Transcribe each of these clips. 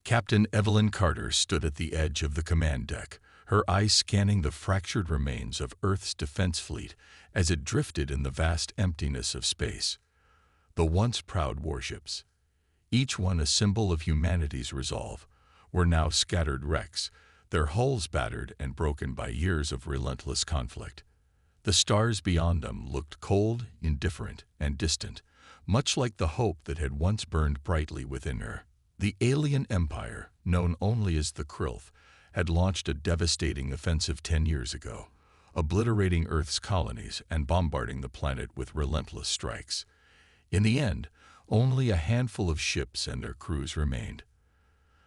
Captain Evelyn Carter stood at the edge of the command deck, her eyes scanning the fractured remains of Earth's defense fleet as it drifted in the vast emptiness of space. The once proud warships, each one a symbol of humanity's resolve, were now scattered wrecks, their hulls battered and broken by years of relentless conflict. The stars beyond them looked cold, indifferent, and distant, much like the hope that had once burned brightly within her. The alien empire, known only as the Krylth, had launched a devastating offensive 10 years ago, obliterating Earth's colonies and bombarding the planet with relentless strikes. In the end, only a handful of ships and their crews remained.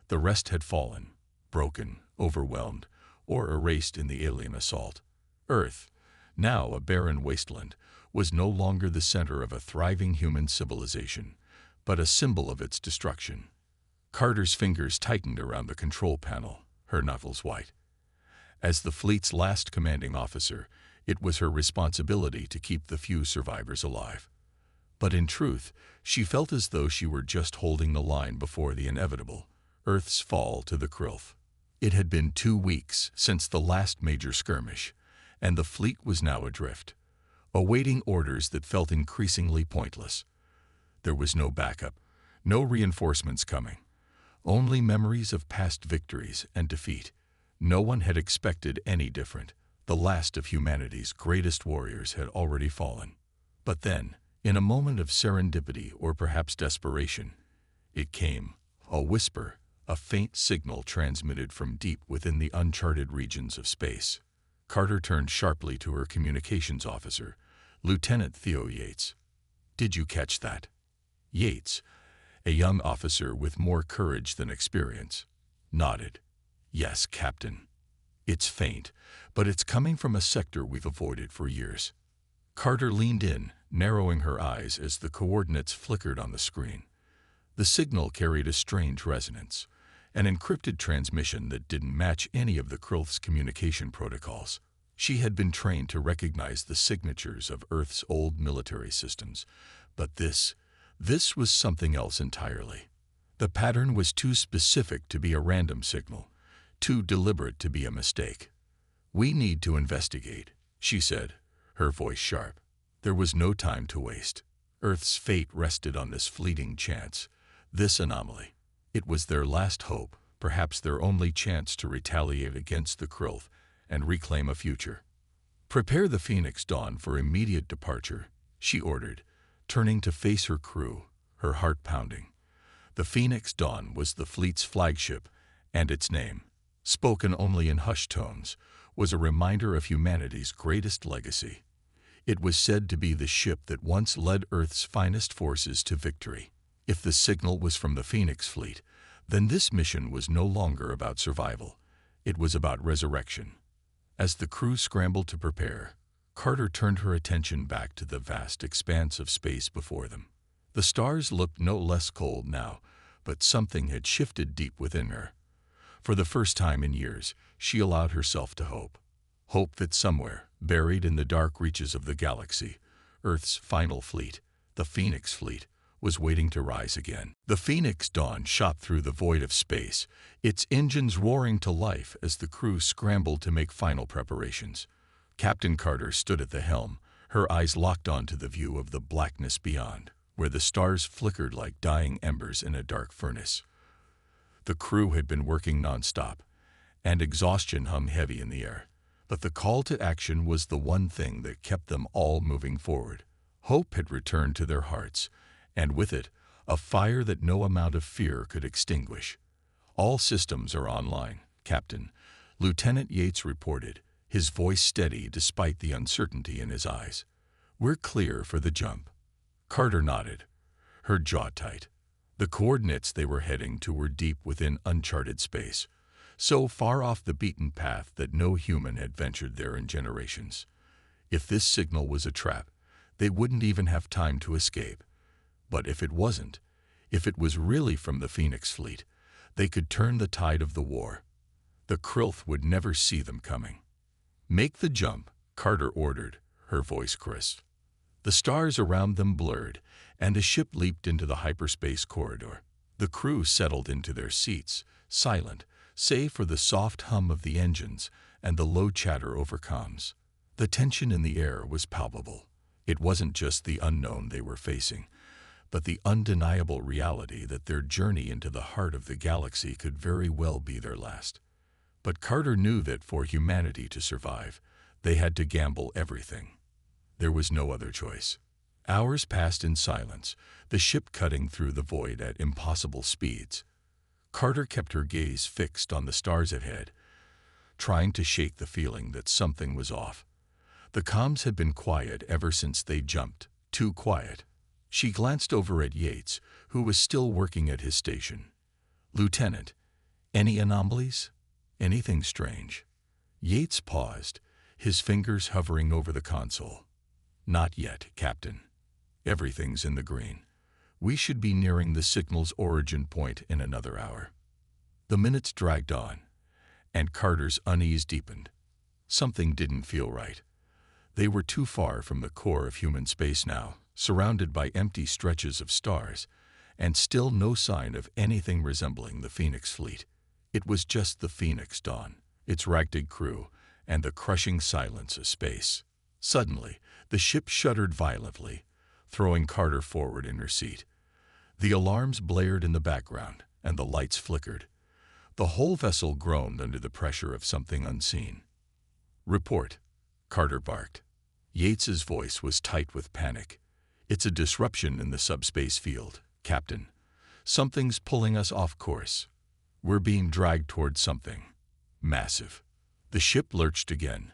The rest had fallen, broken, overwhelmed, or erased in the alien assault. Earth, now a barren wasteland, was no longer the center of a thriving human civilization, but a symbol of its destruction. Carter's fingers tightened around the control panel, her knuckles white. As the fleet's last commanding officer, it was her responsibility to keep the few survivors alive. But in truth, she felt as though she were just holding the line before the inevitable, Earth's fall to the Krylth. It had been 2 weeks since the last major skirmish, and the fleet was now adrift, awaiting orders that felt increasingly pointless. There was no backup, no reinforcements coming, only memories of past victories and defeat. No one had expected any different. The last of humanity's greatest warriors had already fallen. But then, in a moment of serendipity or perhaps desperation, it came, a whisper, a faint signal transmitted from deep within the uncharted regions of space. Carter turned sharply to her communications officer, Lieutenant Theo Yates. "Did you catch that?" Yates, a young officer with more courage than experience, nodded. "Yes, Captain. It's faint, but it's coming from a sector we've avoided for years." Carter leaned in, narrowing her eyes as the coordinates flickered on the screen. The signal carried a strange resonance, an encrypted transmission that didn't match any of the Krylth's communication protocols. She had been trained to recognize the signatures of Earth's old military systems, but this was something else entirely. The pattern was too specific to be a random signal, too deliberate to be a mistake. "We need to investigate," she said, her voice sharp. There was no time to waste. Earth's fate rested on this fleeting chance, this anomaly. It was their last hope, perhaps their only chance to retaliate against the Krylth and reclaim a future. "Prepare the Phoenix Dawn for immediate departure," she ordered, turning to face her crew, her heart pounding. The Phoenix Dawn was the fleet's flagship, and its name, spoken only in hushed tones, was a reminder of humanity's greatest legacy. It was said to be the ship that once led Earth's finest forces to victory. If the signal was from the Phoenix fleet, then this mission was no longer about survival. It was about resurrection. As the crew scrambled to prepare, Carter turned her attention back to the vast expanse of space before them. The stars looked no less cold now, but something had shifted deep within her. For the first time in years, she allowed herself to hope. Hope that somewhere, buried in the dark reaches of the galaxy, Earth's final fleet, the Phoenix fleet, was waiting to rise again. The Phoenix Dawn shot through the void of space, its engines roaring to life as the crew scrambled to make final preparations. Captain Carter stood at the helm, her eyes locked onto the view of the blackness beyond, where the stars flickered like dying embers in a dark furnace. The crew had been working nonstop, and exhaustion hung heavy in the air. But the call to action was the one thing that kept them all moving forward. Hope had returned to their hearts, and with it, a fire that no amount of fear could extinguish. "All systems are online, Captain," Lieutenant Yates reported, his voice steady despite the uncertainty in his eyes. "We're clear for the jump." Carter nodded, her jaw tight. The coordinates they were heading to were deep within uncharted space, so far off the beaten path that no human had ventured there in generations. If this signal was a trap, they wouldn't even have time to escape. But if it wasn't, if it was really from the Phoenix fleet, they could turn the tide of the war. The Krylth would never see them coming. "Make the jump," Carter ordered, her voice crisp. The stars around them blurred, and the ship leaped into the hyperspace corridor. The crew settled into their seats, silent, save for the soft hum of the engines and the low chatter over comms. The tension in the air was palpable. It wasn't just the unknown they were facing, but the undeniable reality that their journey into the heart of the galaxy could very well be their last. But Carter knew that for humanity to survive, they had to gamble everything. There was no other choice. Hours passed in silence, the ship cutting through the void at impossible speeds. Carter kept her gaze fixed on the stars ahead, trying to shake the feeling that something was off. The comms had been quiet ever since they jumped, too quiet. She glanced over at Yates, who was still working at his station. "Lieutenant, any anomalies? Anything strange?" Yates paused, his fingers hovering over the console. "Not yet, Captain. Everything's in the green. We should be nearing the signal's origin point in another hour." The minutes dragged on, and Carter's unease deepened. Something didn't feel right. They were too far from the core of human space now, surrounded by empty stretches of stars, and still no sign of anything resembling the Phoenix fleet. It was just the Phoenix Dawn, its ragtag crew, and the crushing silence of space. Suddenly, the ship shuddered violently, throwing Carter forward in her seat. The alarms blared in the background, and the lights flickered. The whole vessel groaned under the pressure of something unseen. "Report," Carter barked. Yates's voice was tight with panic. "It's a disruption in the subspace field, Captain. Something's pulling us off course. We're being dragged towards something massive." The ship lurched again,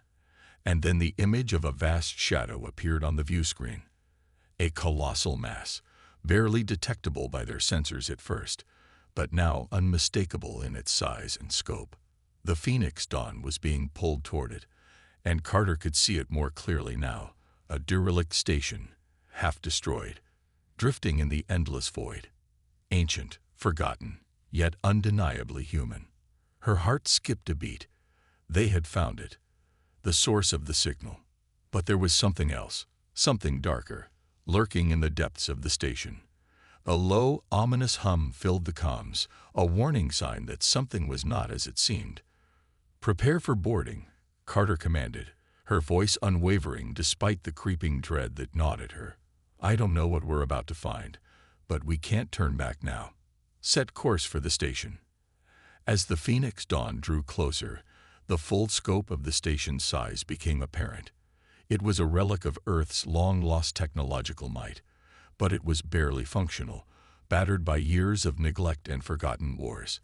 and then the image of a vast shadow appeared on the view screen. A colossal mass, barely detectable by their sensors at first, but now unmistakable in its size and scope. The Phoenix Dawn was being pulled toward it, and Carter could see it more clearly now, a derelict station, half destroyed, drifting in the endless void. Ancient, forgotten, yet undeniably human. Her heart skipped a beat. They had found it, the source of the signal. But there was something else, something darker, lurking in the depths of the station. A low, ominous hum filled the comms, a warning sign that something was not as it seemed. "Prepare for boarding," Carter commanded, her voice unwavering despite the creeping dread that gnawed at her. "I don't know what we're about to find, but we can't turn back now. Set course for the station." As the Phoenix Dawn drew closer, the full scope of the station's size became apparent. It was a relic of Earth's long-lost technological might, but it was barely functional, battered by years of neglect and forgotten wars.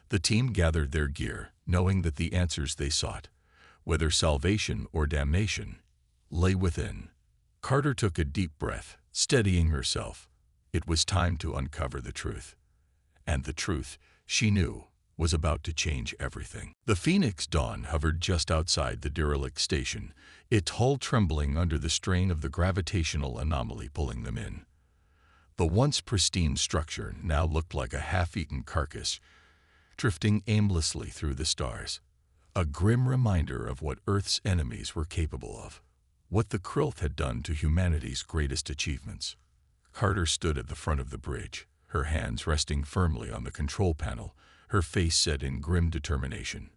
The team gathered their gear, knowing that the answers they sought, whether salvation or damnation, lay within. Carter took a deep breath, steadying herself. It was time to uncover the truth. And the truth, she knew, was about to change everything. The Phoenix Dawn hovered just outside the derelict station, its hull trembling under the strain of the gravitational anomaly pulling them in. The once pristine structure now looked like a half-eaten carcass, drifting aimlessly through the stars. A grim reminder of what Earth's enemies were capable of, what the Krillth had done to humanity's greatest achievements. Carter stood at the front of the bridge, her hands resting firmly on the control panel, her face set in grim determination.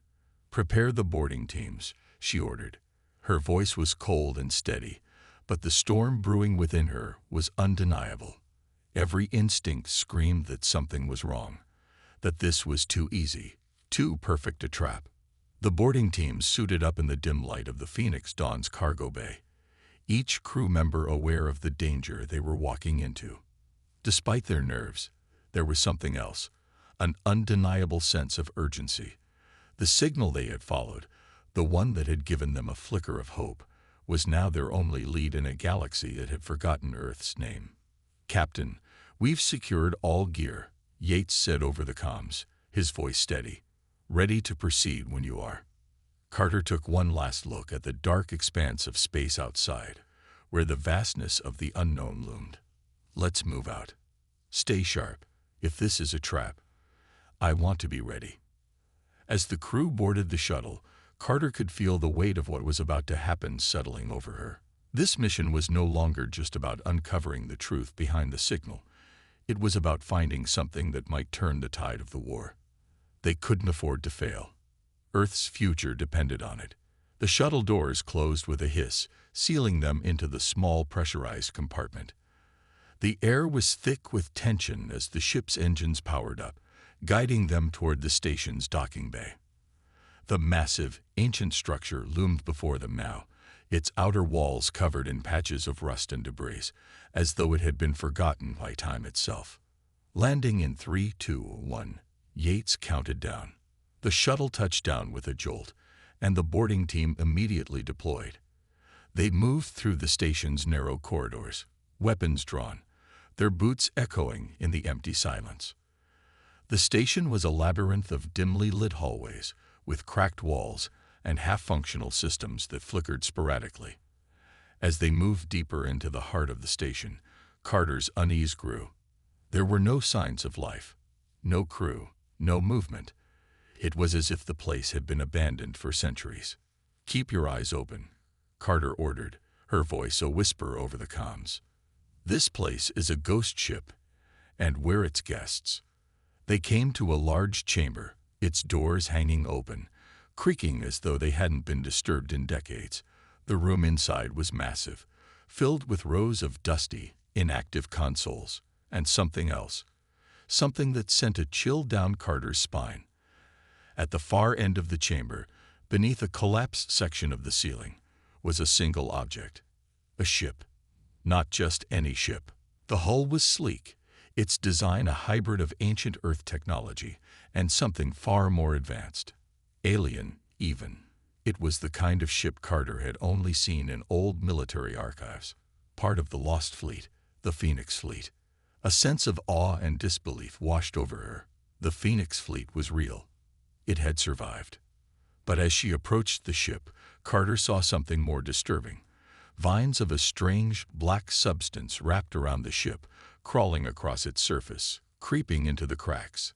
"Prepare the boarding teams," she ordered. Her voice was cold and steady, but the storm brewing within her was undeniable. Every instinct screamed that something was wrong, that this was too easy, too perfect a trap. The boarding teams suited up in the dim light of the Phoenix Dawn's cargo bay, each crew member aware of the danger they were walking into. Despite their nerves, there was something else, an undeniable sense of urgency. The signal they had followed, the one that had given them a flicker of hope, was now their only lead in a galaxy that had forgotten Earth's name. "Captain, we've secured all gear," Yates said over the comms, his voice steady. "Ready to proceed when you are." Carter took one last look at the dark expanse of space outside, where the vastness of the unknown loomed. "Let's move out. Stay sharp. If this is a trap, I want to be ready." As the crew boarded the shuttle, Carter could feel the weight of what was about to happen settling over her. This mission was no longer just about uncovering the truth behind the signal. It was about finding something that might turn the tide of the war. They couldn't afford to fail. Earth's future depended on it. The shuttle doors closed with a hiss, sealing them into the small pressurized compartment. The air was thick with tension as the ship's engines powered up, guiding them toward the station's docking bay. The massive, ancient structure loomed before them now, its outer walls covered in patches of rust and debris, as though it had been forgotten by time itself. Landing in 3, 2, 1, Yates counted down. The shuttle touched down with a jolt, and the boarding team immediately deployed. They moved through the station's narrow corridors, weapons drawn, their boots echoing in the empty silence. The station was a labyrinth of dimly lit hallways, with cracked walls and half-functional systems that flickered sporadically. As they moved deeper into the heart of the station, Carter's unease grew. There were no signs of life, no crew, no movement. It was as if the place had been abandoned for centuries. "Keep your eyes open," Carter ordered, her voice a whisper over the comms. "This place is a ghost ship, and we're its guests." They came to a large chamber, its doors hanging open, creaking as though they hadn't been disturbed in decades. The room inside was massive, filled with rows of dusty, inactive consoles, and something else, something that sent a chill down Carter's spine. At the far end of the chamber, beneath a collapsed section of the ceiling, was a single object, a ship. Not just any ship. The hull was sleek, its design a hybrid of ancient Earth technology and something far more advanced. Alien, even. It was the kind of ship Carter had only seen in old military archives, part of the Lost Fleet, the Phoenix Fleet. A sense of awe and disbelief washed over her. The Phoenix Fleet was real. It had survived. But as she approached the ship, Carter saw something more disturbing. Vines of a strange, black substance wrapped around the ship, crawling across its surface, creeping into the cracks.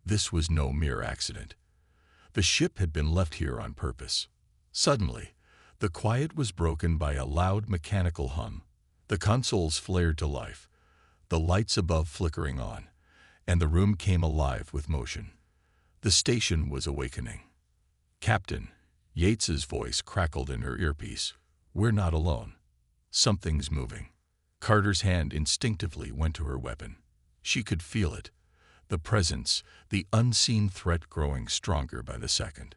This was no mere accident. The ship had been left here on purpose. Suddenly, the quiet was broken by a loud mechanical hum. The consoles flared to life, the lights above flickering on, and the room came alive with motion. The station was awakening. "Captain," Yates's voice crackled in her earpiece, "we're not alone. Something's moving." Carter's hand instinctively went to her weapon. She could feel it, the presence, the unseen threat growing stronger by the second.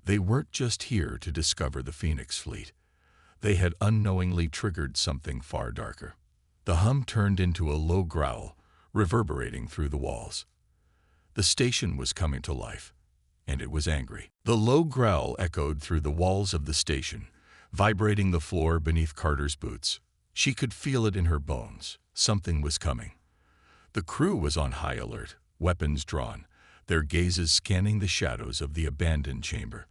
They weren't just here to discover the Phoenix Fleet. They had unknowingly triggered something far darker. The hum turned into a low growl, reverberating through the walls. The station was coming to life, and it was angry. The low growl echoed through the walls of the station, vibrating the floor beneath Carter's boots. She could feel it in her bones. Something was coming. The crew was on high alert, weapons drawn, their gazes scanning the shadows of the abandoned chamber.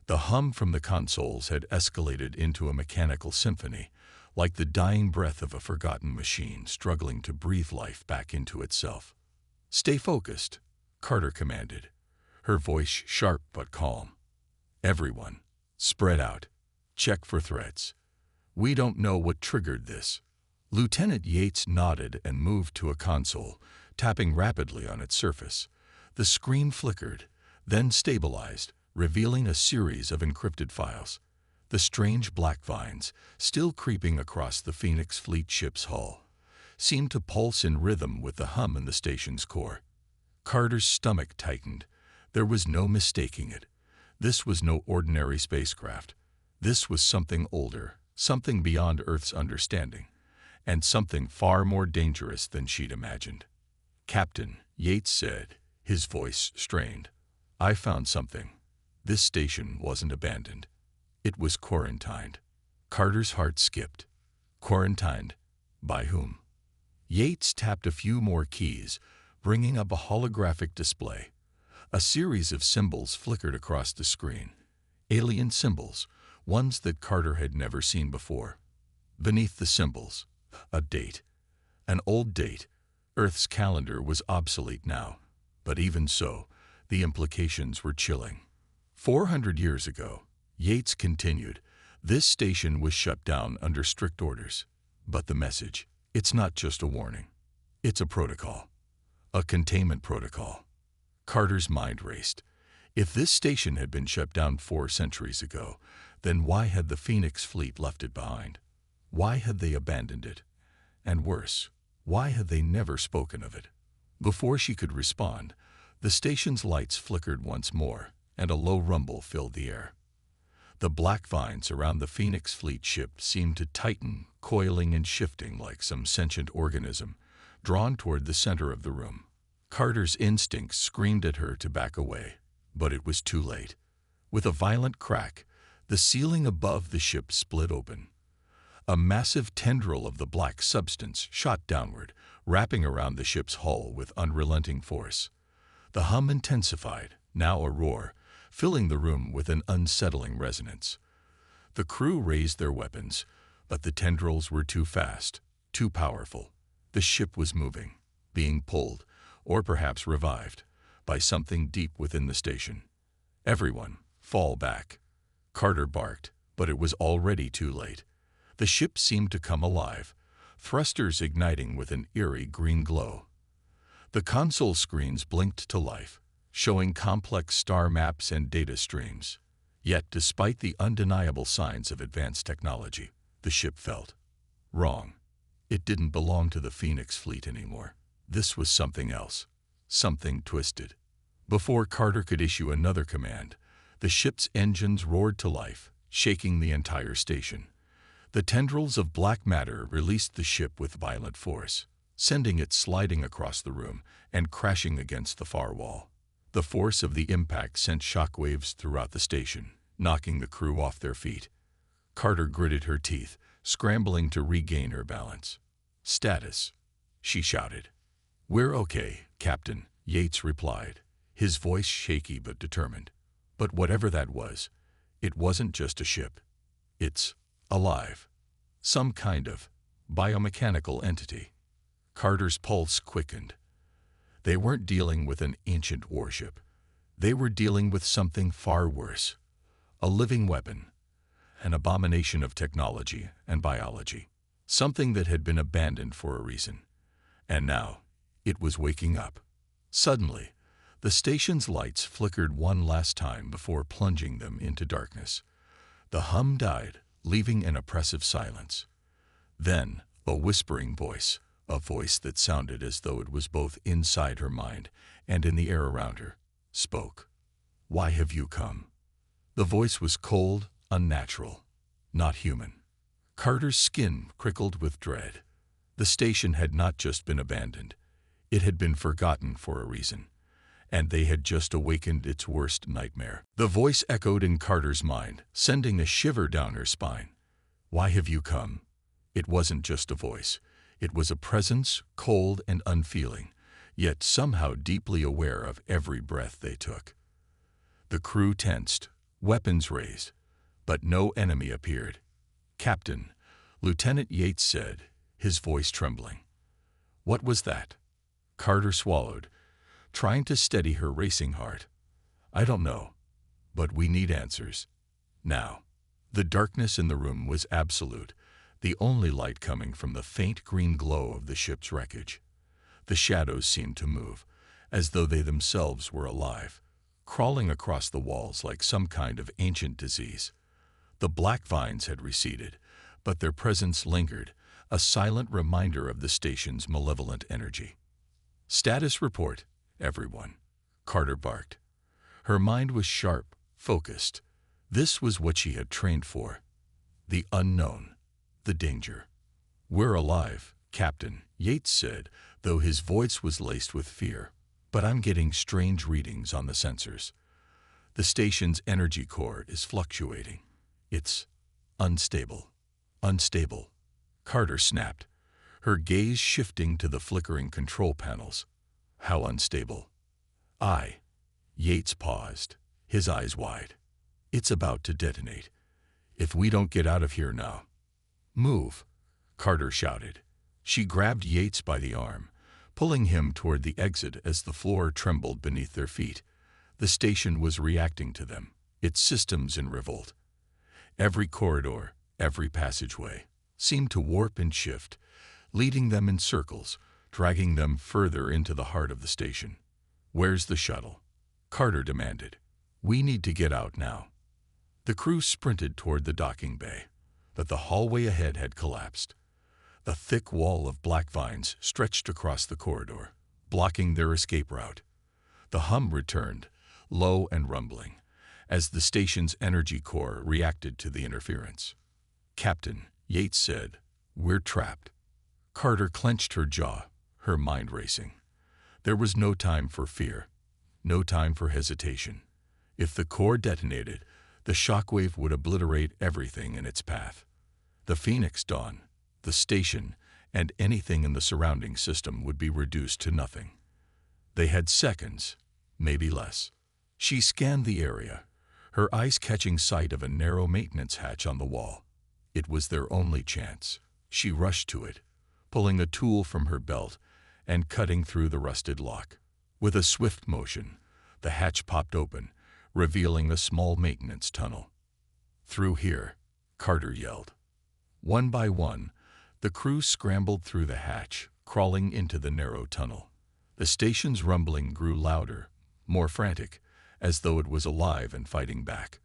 The hum from the consoles had escalated into a mechanical symphony, like the dying breath of a forgotten machine struggling to breathe life back into itself. "Stay focused," Carter commanded, her voice sharp but calm. "Everyone, spread out. Check for threats. We don't know what triggered this." Lieutenant Yates nodded and moved to a console, tapping rapidly on its surface. The screen flickered, then stabilized, revealing a series of encrypted files. The strange black vines, still creeping across the Phoenix Fleet ship's hull, seemed to pulse in rhythm with the hum in the station's core. Carter's stomach tightened. There was no mistaking it. This was no ordinary spacecraft. This was something older, something beyond Earth's understanding, and something far more dangerous than she'd imagined. "Captain," Yates said, his voice strained, "I found something. This station wasn't abandoned. It was quarantined." Carter's heart skipped. Quarantined? By whom? Yates tapped a few more keys, bringing up a holographic display. A series of symbols flickered across the screen. Alien symbols, ones that Carter had never seen before. Beneath the symbols, a date. An old date. Earth's calendar was obsolete now. But even so, the implications were chilling. 400 years ago, Yates continued, this station was shut down under strict orders. But the message, it's not just a warning. It's a protocol. A containment protocol. Carter's mind raced. If this station had been shut down 4 centuries ago, then why had the Phoenix fleet left it behind? Why had they abandoned it? And worse, why had they never spoken of it? Before she could respond, the station's lights flickered once more, and a low rumble filled the air. The black vines around the Phoenix fleet ship seemed to tighten, coiling and shifting like some sentient organism, drawn toward the center of the room. Carter's instincts screamed at her to back away, but it was too late. With a violent crack, the ceiling above the ship split open. A massive tendril of the black substance shot downward, wrapping around the ship's hull with unrelenting force. The hum intensified, now a roar, filling the room with an unsettling resonance. The crew raised their weapons, but the tendrils were too fast, too powerful. The ship was moving, being pulled, or perhaps revived, by something deep within the station. Everyone, fall back. Carter barked, but it was already too late. The ship seemed to come alive, thrusters igniting with an eerie green glow. The console screens blinked to life, showing complex star maps and data streams. Yet, despite the undeniable signs of advanced technology, the ship felt wrong. It didn't belong to the Phoenix fleet anymore. This was something else, something twisted. Before Carter could issue another command, the ship's engines roared to life, shaking the entire station. The tendrils of black matter released the ship with violent force, sending it sliding across the room and crashing against the far wall. The force of the impact sent shockwaves throughout the station, knocking the crew off their feet. Carter gritted her teeth, scrambling to regain her balance. "Status," she shouted. "We're okay, Captain," Yates replied, his voice shaky but determined. But whatever that was, it wasn't just a ship. It's alive. Some kind of biomechanical entity. Carter's pulse quickened. They weren't dealing with an ancient warship. They were dealing with something far worse. A living weapon. An abomination of technology and biology. Something that had been abandoned for a reason. And now, it was waking up. Suddenly, the station's lights flickered one last time before plunging them into darkness. The hum died, leaving an oppressive silence. Then, a whispering voice, a voice that sounded as though it was both inside her mind and in the air around her, spoke. "Why have you come?" The voice was cold, unnatural, not human. Carter's skin prickled with dread. The station had not just been abandoned. It had been forgotten for a reason, and they had just awakened its worst nightmare. The voice echoed in Carter's mind, sending a shiver down her spine. "Why have you come?" It wasn't just a voice. It was a presence, cold and unfeeling, yet somehow deeply aware of every breath they took. The crew tensed, weapons raised, but no enemy appeared. "Captain," Lieutenant Yates said, his voice trembling. "What was that?" Carter swallowed, trying to steady her racing heart. "I don't know, but we need answers. Now." The darkness in the room was absolute, the only light coming from the faint green glow of the ship's wreckage. The shadows seemed to move, as though they themselves were alive, crawling across the walls like some kind of ancient disease. The black vines had receded, but their presence lingered, a silent reminder of the station's malevolent energy. "Status report, everyone," Carter barked. Her mind was sharp, focused. This was what she had trained for. The unknown, the danger. "We're alive, Captain," Yates said, though his voice was laced with fear. "But I'm getting strange readings on the sensors. The station's energy core is fluctuating. It's unstable. Unstable." Carter snapped, her gaze shifting to the flickering control panels. "How unstable?" Yates paused, his eyes wide. "It's about to detonate. If we don't get out of here now." "Move," Carter shouted. She grabbed Yates by the arm, pulling him toward the exit as the floor trembled beneath their feet. The station was reacting to them, its systems in revolt. Every corridor, every passageway, seemed to warp and shift, leading them in circles, dragging them further into the heart of the station. "Where's the shuttle?" Carter demanded. "We need to get out now." The crew sprinted toward the docking bay, but the hallway ahead had collapsed. The thick wall of black vines stretched across the corridor, blocking their escape route. The hum returned, low and rumbling, as the station's energy core reacted to the interference. "Captain," Yates said, "we're trapped." Carter clenched her jaw, her mind racing. There was no time for fear, no time for hesitation. If the core detonated, the shockwave would obliterate everything in its path. The Phoenix Dawn, the station, and anything in the surrounding system would be reduced to nothing. They had seconds, maybe less. She scanned the area, her eyes catching sight of a narrow maintenance hatch on the wall. It was their only chance. She rushed to it, pulling a tool from her belt and cutting through the rusted lock. With a swift motion, the hatch popped open, revealing a small maintenance tunnel. "Through here," Carter yelled. One by one, the crew scrambled through the hatch, crawling into the narrow tunnel. The station's rumbling grew louder, more frantic, as though it was alive and fighting back.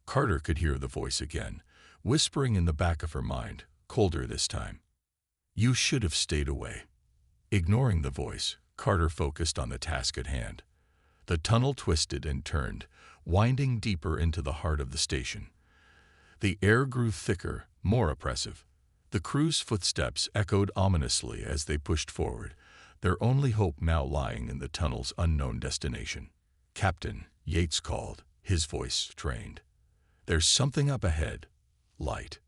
Carter could hear the voice again, whispering in the back of her mind, colder this time. "You should have stayed away." Ignoring the voice, Carter focused on the task at hand. The tunnel twisted and turned, winding deeper into the heart of the station. The air grew thicker, more oppressive. The crew's footsteps echoed ominously as they pushed forward, their only hope now lying in the tunnel's unknown destination. "Captain," Yates called, his voice strained. "There's something up ahead. Light."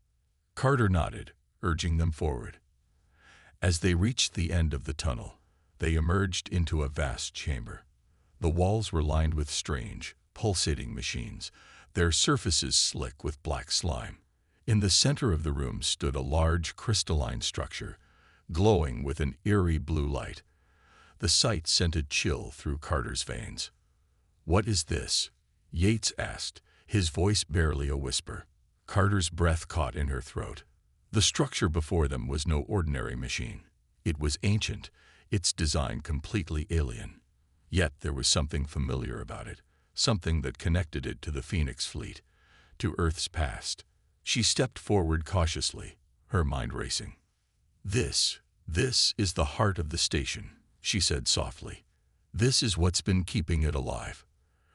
Carter nodded, urging them forward. As they reached the end of the tunnel, they emerged into a vast chamber. The walls were lined with strange, pulsating machines, their surfaces slick with black slime. In the center of the room stood a large crystalline structure, glowing with an eerie blue light. The sight sent a chill through Carter's veins. "What is this?" Yates asked, his voice barely a whisper. Carter's breath caught in her throat. The structure before them was no ordinary machine. It was ancient, its design completely alien. Yet there was something familiar about it, something that connected it to the Phoenix fleet, to Earth's past. She stepped forward cautiously, her mind racing. This is the heart of the station," she said softly. "This is what's been keeping it alive."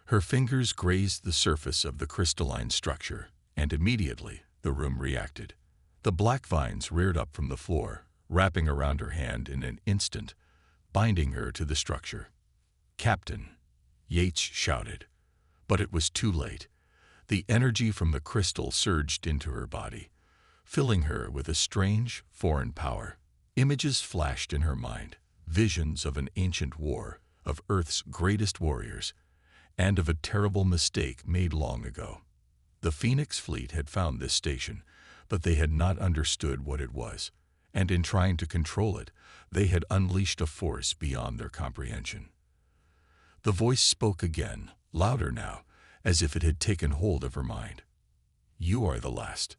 Her fingers grazed the surface of the crystalline structure, and immediately the room reacted. The black vines reared up from the floor, wrapping around her hand in an instant, binding her to the structure. "Captain," Yates shouted. But it was too late. The energy from the crystal surged into her body, filling her with a strange, foreign power. Images flashed in her mind, visions of an ancient war, of Earth's greatest warriors, and of a terrible mistake made long ago. The Phoenix fleet had found this station, but they had not understood what it was, and in trying to control it, they had unleashed a force beyond their comprehension. The voice spoke again, louder now, as if it had taken hold of her mind. "You are the last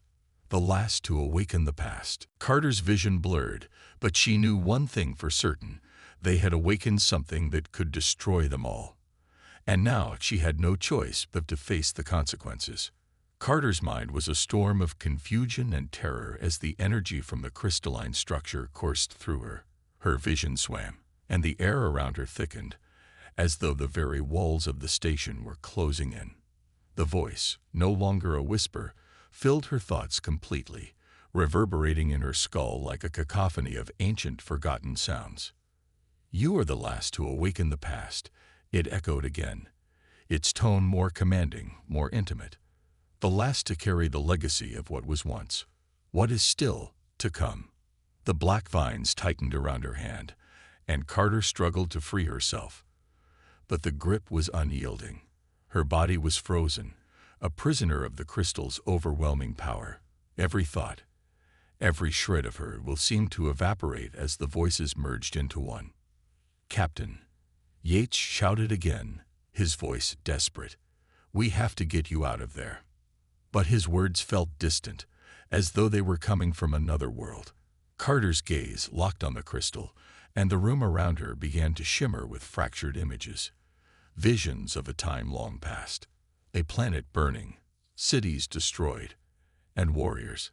to awaken the past." Carter's vision blurred, but she knew one thing for certain: they had awakened something that could destroy them all. And now she had no choice but to face the consequences. Carter's mind was a storm of confusion and terror as the energy from the crystalline structure coursed through her. Her vision swam, and the air around her thickened, as though the very walls of the station were closing in. The voice, no longer a whisper, filled her thoughts completely, reverberating in her skull like a cacophony of ancient, forgotten sounds. "You are the last to awaken the past," it echoed again, its tone more commanding, more intimate. "The last to carry the legacy of what was once, what is still to come." The black vines tightened around her hand, and Carter struggled to free herself. But the grip was unyielding. Her body was frozen, a prisoner of the crystal's overwhelming power. Every thought, every shred of her will seem to evaporate as the voices merged into one. "Captain," Yates shouted again, his voice desperate. "We have to get you out of there." But his words felt distant, as though they were coming from another world. Carter's gaze locked on the crystal, and the room around her began to shimmer with fractured images, visions of a time long past, a planet burning, cities destroyed, and warriors,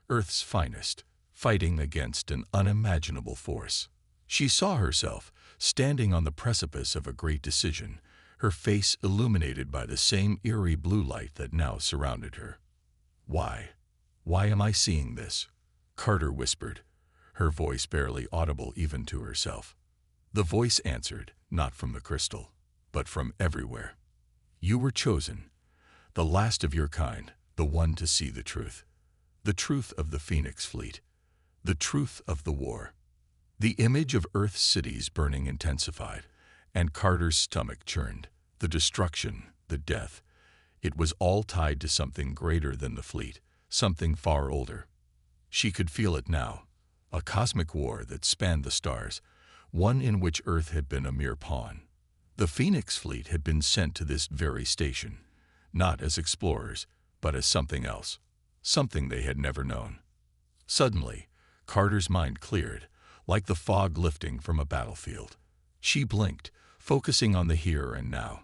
Earth's finest, fighting against an unimaginable force. She saw herself standing on the precipice of a great decision, her face illuminated by the same eerie blue light that now surrounded her. Why? Why am I seeing this? Carter whispered, her voice barely audible even to herself. The voice answered, not from the crystal, but from everywhere. You were chosen, the last of your kind, the one to see the truth of the Phoenix Fleet, the truth of the war. The image of Earth's cities burning intensified, and Carter's stomach churned. The destruction, the death, it was all tied to something greater than the fleet, something far older. She could feel it now, a cosmic war that spanned the stars, one in which Earth had been a mere pawn. The Phoenix Fleet had been sent to this very station, not as explorers, but as something else, something they had never known. Suddenly, Carter's mind cleared, like the fog lifting from a battlefield. She blinked, focusing on the here and now.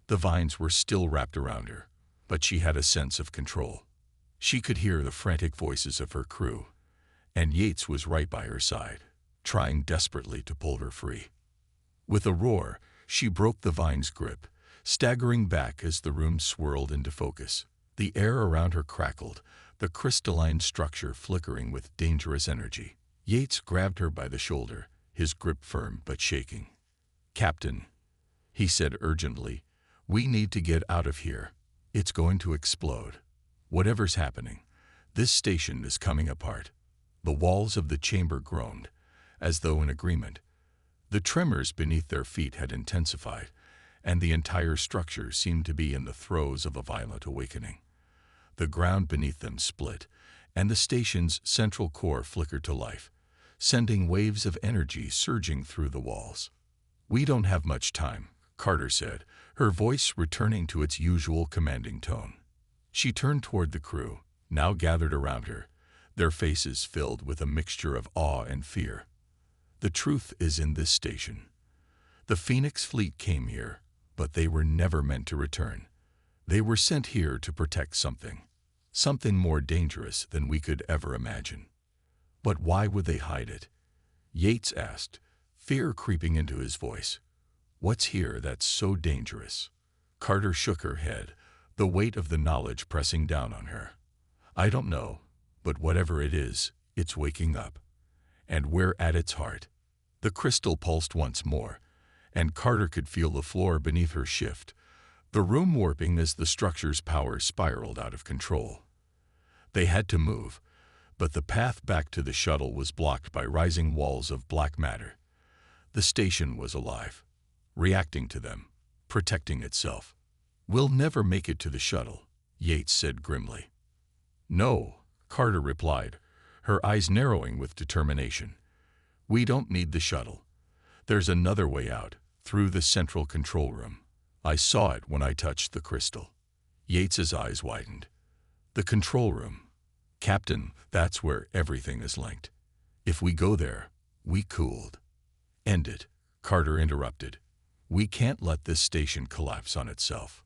The vines were still wrapped around her, but she had a sense of control. She could hear the frantic voices of her crew, and Yates was right by her side, trying desperately to pull her free. With a roar, she broke the vine's grip, staggering back as the room swirled into focus. The air around her crackled, the crystalline structure flickering with dangerous energy. Yates grabbed her by the shoulder, his grip firm but shaking. "Captain," he said urgently, "we need to get out of here. It's going to explode. Whatever's happening, this station is coming apart." The walls of the chamber groaned, as though in agreement. The tremors beneath their feet had intensified, and the entire structure seemed to be in the throes of a violent awakening. The ground beneath them split, and the station's central core flickered to life, sending waves of energy surging through the walls. "We don't have much time," Carter said, her voice returning to its usual commanding tone. She turned toward the crew, now gathered around her, their faces filled with a mixture of awe and fear. "The truth is in this station. The Phoenix Fleet came here, but they were never meant to return. They were sent here to protect something more dangerous than we could ever imagine." "But why would they hide it?" Yates asked, fear creeping into his voice. "What's here that's so dangerous?" Carter shook her head, the weight of the knowledge pressing down on her. "I don't know, but whatever it is, it's waking up. And we're at its heart." The crystal pulsed once more, and Carter could feel the floor beneath her shift, the room warping as the structure's power spiraled out of control. They had to move, but the path back to the shuttle was blocked by rising walls of black matter. The station was alive, reacting to them, protecting itself. "We'll never make it to the shuttle," Yates said grimly. "No," Carter replied, her eyes narrowing with determination. "We don't need the shuttle. There's another way out, through the central control room. I saw it when I touched the crystal." Yates's eyes widened. "The control room. Captain, that's where everything is linked. If we go there, we cooled." "End it," Carter interrupted. "We can't let this station collapse on itself.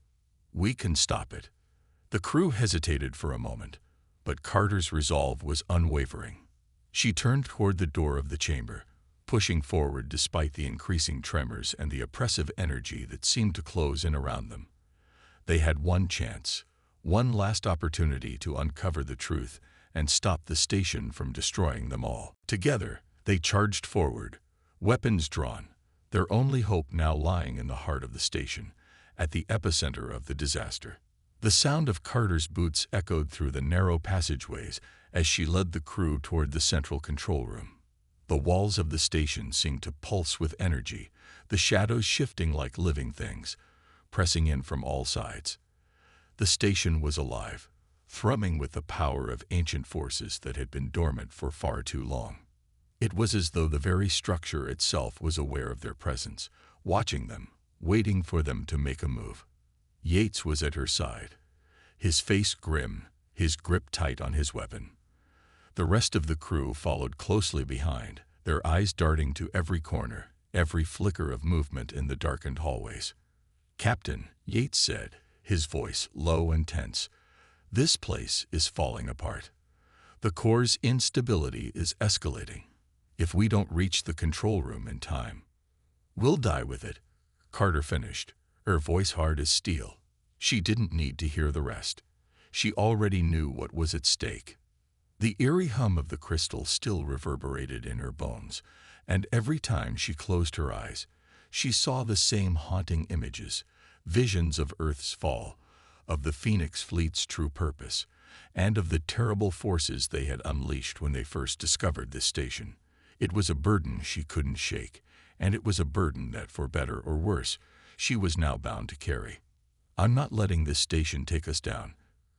We can stop it." The crew hesitated for a moment, but Carter's resolve was unwavering. She turned toward the door of the chamber, pushing forward despite the increasing tremors and the oppressive energy that seemed to close in around them. They had one chance, one last opportunity to uncover the truth and stop the station from destroying them all. Together, they charged forward, weapons drawn, their only hope now lying in the heart of the station, at the epicenter of the disaster. The sound of Carter's boots echoed through the narrow passageways as she led the crew toward the central control room. The walls of the station seemed to pulse with energy, the shadows shifting like living things, pressing in from all sides. The station was alive, thrumming with the power of ancient forces that had been dormant for far too long. It was as though the very structure itself was aware of their presence, watching them, waiting for them to make a move. Yates was at her side, his face grim, his grip tight on his weapon. The rest of the crew followed closely behind, their eyes darting to every corner, every flicker of movement in the darkened hallways. "Captain," Yates said, his voice low and tense, "this place is falling apart. The core's instability is escalating. If we don't reach the control room in time, we'll die with it," Carter finished, her voice hard as steel. She didn't need to hear the rest. She already knew what was at stake. The eerie hum of the crystal still reverberated in her bones, and every time she closed her eyes, she saw the same haunting images, visions of Earth's fall, of the Phoenix Fleet's true purpose, and of the terrible forces they had unleashed when they first discovered this station. It was a burden she couldn't shake, and it was a burden that, for better or worse, she was now bound to carry. "I'm not letting this station take us down,"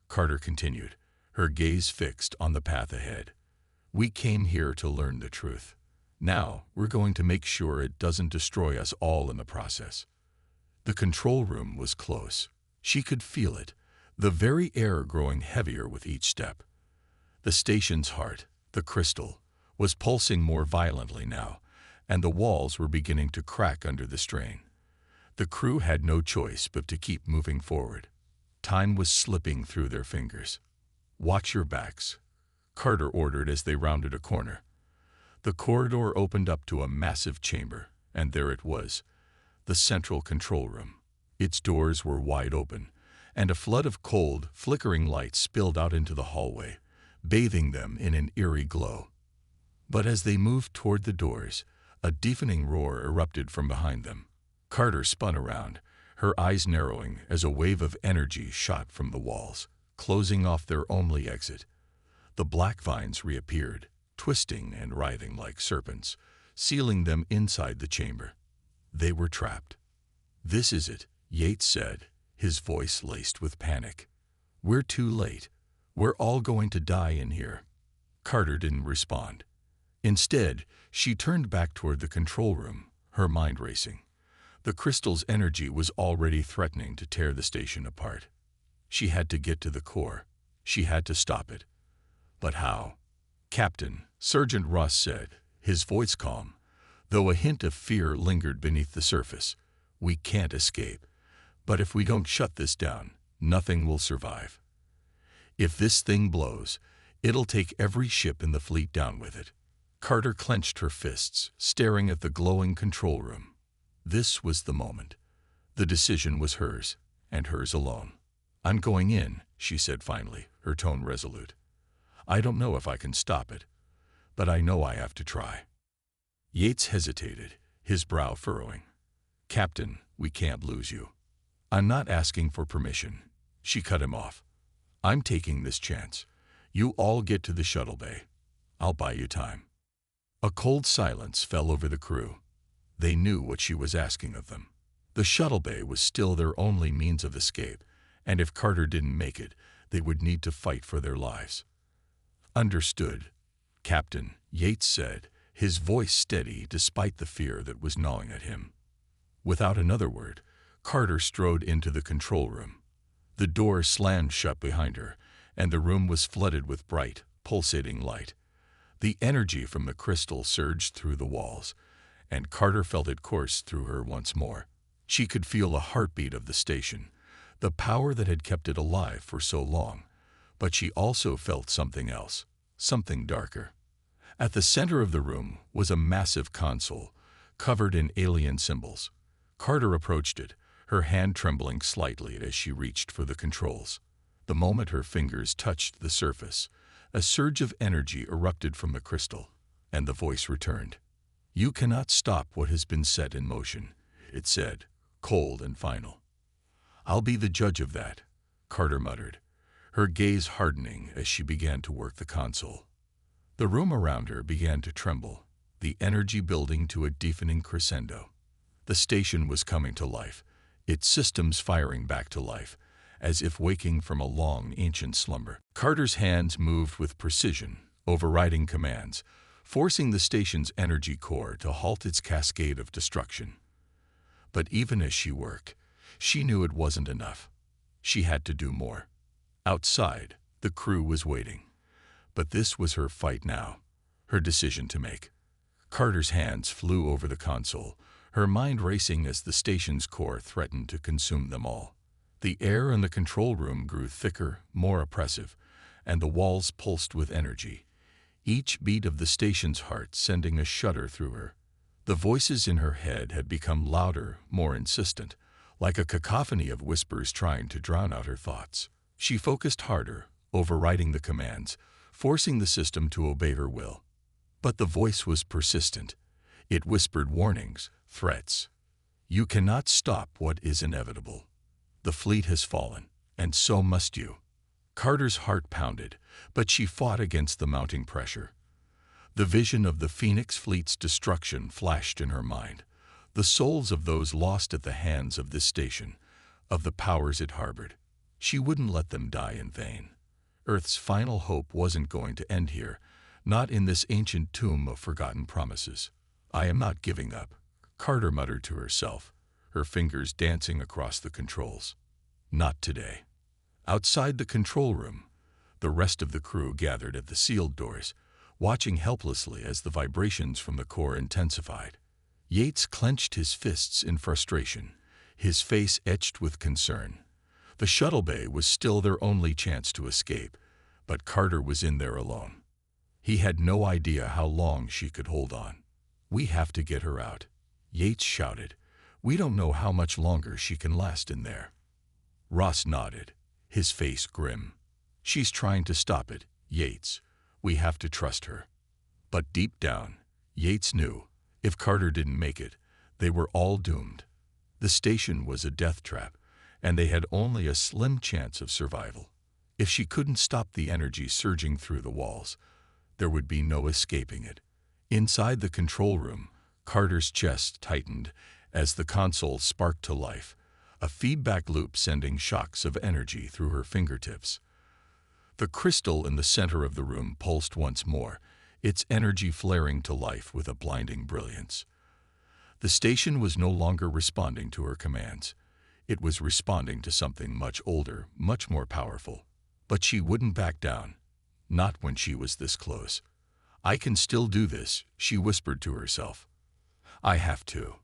Carter continued, her gaze fixed on the path ahead. "We came here to learn the truth. Now we're going to make sure it doesn't destroy us all in the process." The control room was close. She could feel it, the very air growing heavier with each step. The station's heart, the crystal, was pulsing more violently now, and the walls were beginning to crack under the strain. The crew had no choice but to keep moving forward. Time was slipping through their fingers. "Watch your backs," Carter ordered as they rounded a corner. The corridor opened up to a massive chamber, and there it was, the central control room. Its doors were wide open, and a flood of cold, flickering light spilled out into the hallway, bathing them in an eerie glow. But as they moved toward the doors, a deafening roar erupted from behind them. Carter spun around, her eyes narrowing as a wave of energy shot from the walls, closing off their only exit. The black vines reappeared, twisting and writhing like serpents, sealing them inside the chamber. They were trapped. "This is it," Yates said, his voice laced with panic. "We're too late. We're all going to die in here." Carter didn't respond. Instead, she turned back toward the control room, her mind racing. The crystal's energy was already threatening to tear the station apart. She had to get to the core. She had to stop it. But how? "Captain," Sergeant Ross said, his voice calm, though a hint of fear lingered beneath the surface. "We can't escape. But if we don't shut this down, nothing will survive. If this thing blows, it'll take every ship in the fleet down with it." Carter clenched her fists, staring at the glowing control room. This was the moment. The decision was hers, and hers alone. "I'm going in," she said finally, her tone resolute. "I don't know if I can stop it, but I know I have to try." Yates hesitated, his brow furrowing. "Captain, we can't lose you." "I'm not asking for permission," she cut him off. "I'm taking this chance. You all get to the shuttle bay. I'll buy you time." A cold silence fell over the crew. They knew what she was asking of them. The shuttle bay was still their only means of escape, and if Carter didn't make it, they would need to fight for their lives. "Understood, Captain," Yates said, his voice steady despite the fear that was gnawing at him. Without another word, Carter strode into the control room. The door slammed shut behind her, and the room was flooded with bright, pulsating light. The energy from the crystal surged through the walls, and Carter felt it course through her once more. She could feel the heartbeat of the station, the power that had kept it alive for so long, but she also felt something else, something darker. At the center of the room was a massive console, covered in alien symbols. Carter approached it, her hand trembling slightly as she reached for the controls. The moment her fingers touched the surface, a surge of energy erupted from the crystal, and the voice returned. "You cannot stop what has been set in motion," it said, cold and final. "I'll be the judge of that," Carter muttered, her gaze hardening as she began to work the console. The room around her began to tremble, the energy building to a deafening crescendo. The station was coming to life, its systems firing back to life, as if waking from a long, ancient slumber. Carter's hands moved with precision, overriding commands, forcing the station's energy core to halt its cascade of destruction. But even as she worked, she knew it wasn't enough. She had to do more. Outside, the crew was waiting. But this was her fight now, her decision to make. Carter's hands flew over the console, her mind racing as the station's core threatened to consume them all. The air in the control room grew thicker, more oppressive, and the walls pulsed with energy, each beat of the station's heart sending a shudder through her. The voices in her head had become louder, more insistent, like a cacophony of whispers trying to drown out her thoughts. She focused harder, overriding the commands, forcing the system to obey her will. But the voice was persistent. It whispered warnings, threats. You cannot stop what is inevitable. The fleet has fallen, and so must you. Carter's heart pounded, but she fought against the mounting pressure. The vision of the Phoenix fleet's destruction flashed in her mind, the souls of those lost at the hands of this station, of the powers it harbored. She wouldn't let them die in vain. Earth's final hope wasn't going to end here, not in this ancient tomb of forgotten promises. I am not giving up, Carter muttered to herself, her fingers dancing across the controls. Not today. Outside the control room, the rest of the crew gathered at the sealed doors, watching helplessly as the vibrations from the core intensified. Yates clenched his fists in frustration, his face etched with concern. The shuttle bay was still their only chance to escape, but Carter was in there alone. He had no idea how long she could hold on. We have to get her out, Yates shouted. We don't know how much longer she can last in there. Ross nodded, his face grim. She's trying to stop it, Yates. We have to trust her. But deep down, Yates knew, if Carter didn't make it, they were all doomed. The station was a death trap, and they had only a slim chance of survival. If she couldn't stop the energy surging through the walls, there would be no escaping it. Inside the control room, Carter's chest tightened as the console sparked to life, a feedback loop sending shocks of energy through her fingertips. The crystal in the center of the room pulsed once more, its energy flaring to life with a blinding brilliance. The station was no longer responding to her commands. It was responding to something much older, much more powerful. But she wouldn't back down. Not when she was this close. I can still do this, she whispered to herself. I have to.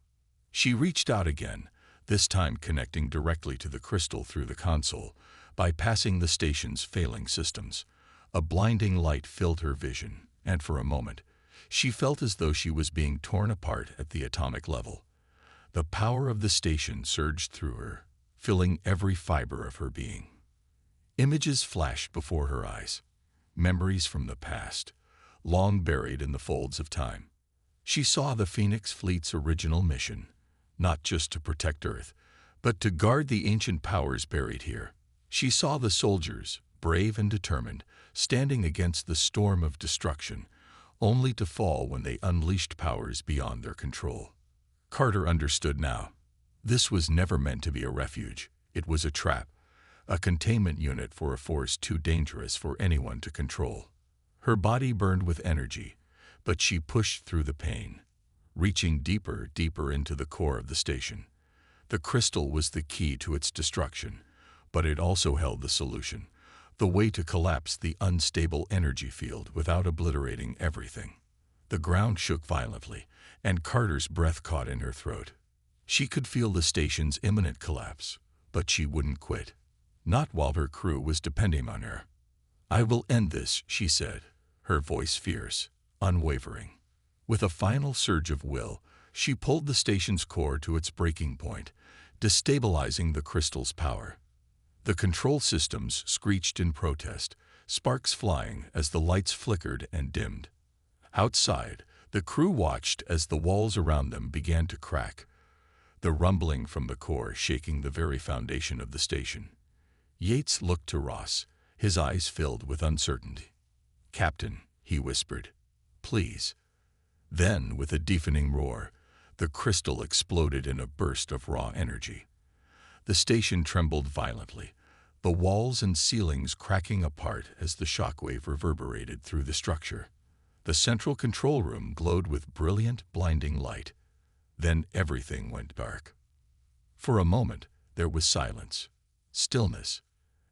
She reached out again, this time connecting directly to the crystal through the console, bypassing the station's failing systems. A blinding light filled her vision, and for a moment, she felt as though she was being torn apart at the atomic level. The power of the station surged through her, filling every fiber of her being. Images flashed before her eyes, memories from the past, long buried in the folds of time. She saw the Phoenix fleet's original mission, not just to protect Earth, but to guard the ancient powers buried here. She saw the soldiers, brave and determined, standing against the storm of destruction, only to fall when they unleashed powers beyond their control. Carter understood now. This was never meant to be a refuge. It was a trap, a containment unit for a force too dangerous for anyone to control. Her body burned with energy, but she pushed through the pain, reaching deeper into the core of the station. The crystal was the key to its destruction, but it also held the solution, the way to collapse the unstable energy field without obliterating everything. The ground shook violently, and Carter's breath caught in her throat. She could feel the station's imminent collapse, but she wouldn't quit. Not while her crew was depending on her. I will end this, she said, her voice fierce, unwavering. With a final surge of will, she pulled the station's core to its breaking point, destabilizing the crystal's power. The control systems screeched in protest, sparks flying as the lights flickered and dimmed. Outside, the crew watched as the walls around them began to crack, the rumbling from the core shaking the very foundation of the station. Yates looked to Ross, his eyes filled with uncertainty. "Captain," he whispered, "please." Then, with a deafening roar, the crystal exploded in a burst of raw energy. The station trembled violently, the walls and ceilings cracking apart as the shockwave reverberated through the structure. The central control room glowed with brilliant, blinding light. Then everything went dark. For a moment, there was silence, stillness,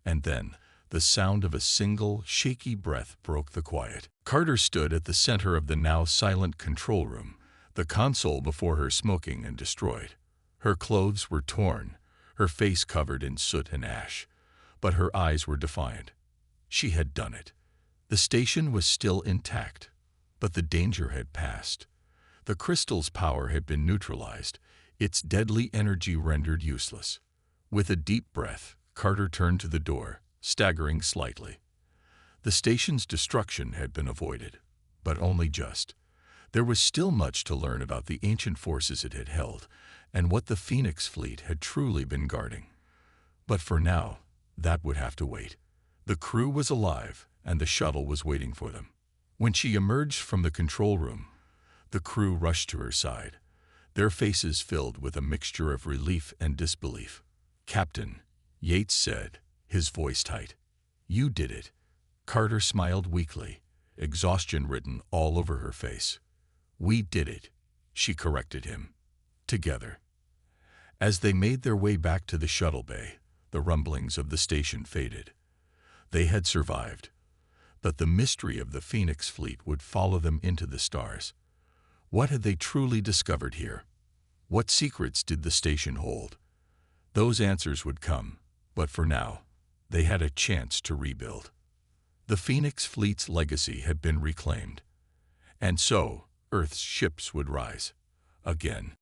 and then The sound of a single, shaky breath broke the quiet. Carter stood at the center of the now silent control room, the console before her smoking and destroyed. Her clothes were torn, her face covered in soot and ash, but her eyes were defiant. She had done it. The station was still intact, but the danger had passed. The crystal's power had been neutralized, its deadly energy rendered useless. With a deep breath, Carter turned to the door, staggering slightly. The station's destruction had been avoided, but only just. There was still much to learn about the ancient forces it had held, and what the Phoenix fleet had truly been guarding. But for now, that would have to wait. The crew was alive, and the shuttle was waiting for them. When she emerged from the control room, the crew rushed to her side, their faces filled with a mixture of relief and disbelief. "Captain," Yates said, his voice tight. "You did it." Carter smiled weakly, exhaustion written all over her face. "We did it," she corrected him. "Together." As they made their way back to the shuttle bay, the rumblings of the station faded. They had survived, but the mystery of the Phoenix fleet would follow them into the stars. What had they truly discovered here? What secrets did the station hold? Those answers would come, but for now, they had a chance to rebuild. The Phoenix fleet's legacy had been reclaimed, and so Earth's ships would rise again.